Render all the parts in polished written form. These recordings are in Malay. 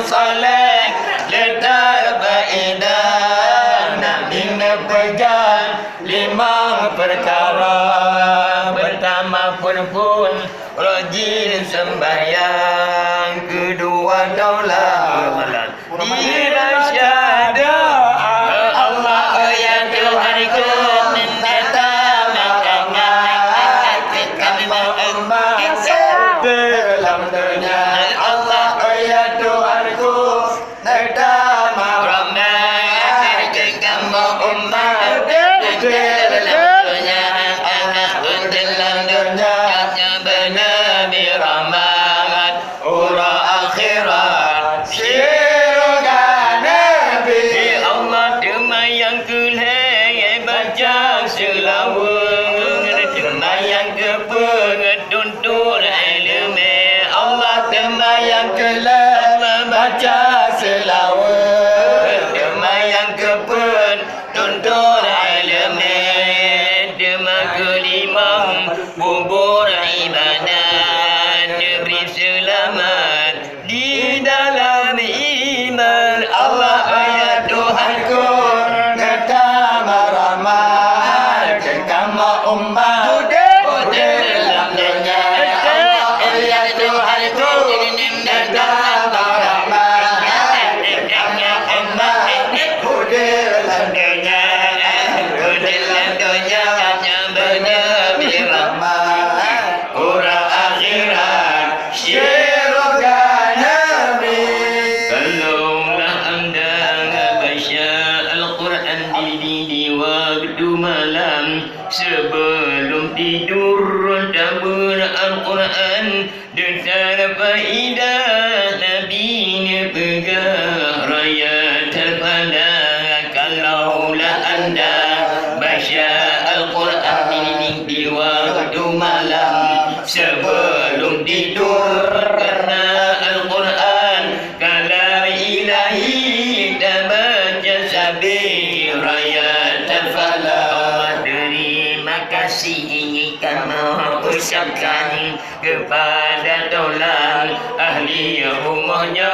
Soleh letak faedah Nabi pegang 5 perkara. Pertama pun rajin sembahyang, kedua daulat dirasyadah Allah ya Tuhanku minta makangan kami umat dalam dunia. Allah ya Tuhanku minta makangan kamu umat dalam dunia. Dalam dunia benabi rahmat ura akhirat syurga Nabi. Allah demayang kulai baca selawat, demayang ke pengetuntut ilmu. Allah demayang kulai baca selawat, demayang ke pengetuntut ilmu. Demak kelimang bubur ibadah, diberi selamat di dalam iman. Allah ya Tuhanku pertama rahmat kamu umat dalam dunia. Allah ya Tuhanku pertama rahmat kamu umat dalam dunia. Dalam dunia benabi rahmat ura akhirat syurga Nabi. Kalaulah anda baca Al-Quran di waktu malam sebelum tidur, tabur Al-Quran dengan faedah Nabi pegang raya terpada. Kalaulah anda baca Al-Quran di waktu malam sebelum tidur, karena Al-Quran kalam ilahi dan baca sabir raya terfala. Allah terima kasih ingin kamu ucapkan kepada daulat ahli rumahnya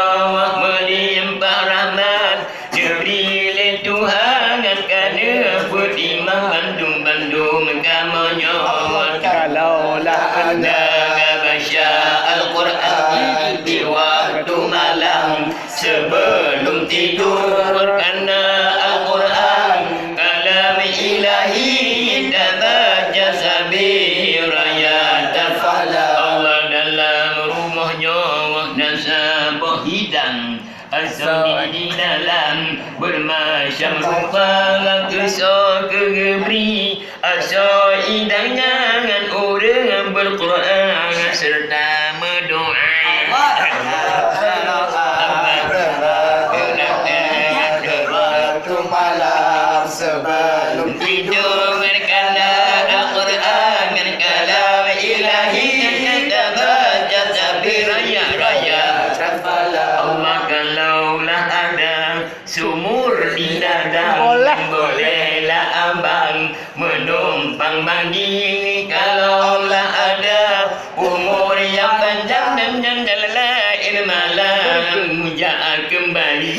melimpah rahmat diberi Tuhan kerana beriman bandung kamunya. Kalaulah anda baca Al-Quran di waktu malam sebelum tidur, kerana Al-Quran kalam ilahi dan baca sabir raya terfala. Allah dalam rumahnya dan sabah hidang asal di dalam bermacam rupa kisah keberi asal hidangan orang berquran serta berdoa. Waktu malam sebelum tidur kerana Al-Quran kalam ilahi dan baca sabir raya terfala. Allah kalaulah ada sumur di dada, bolehlah abang menumpang mandi. Kalaulah ada umur yang panjang dan jalala ilmalah muja'ah kembali.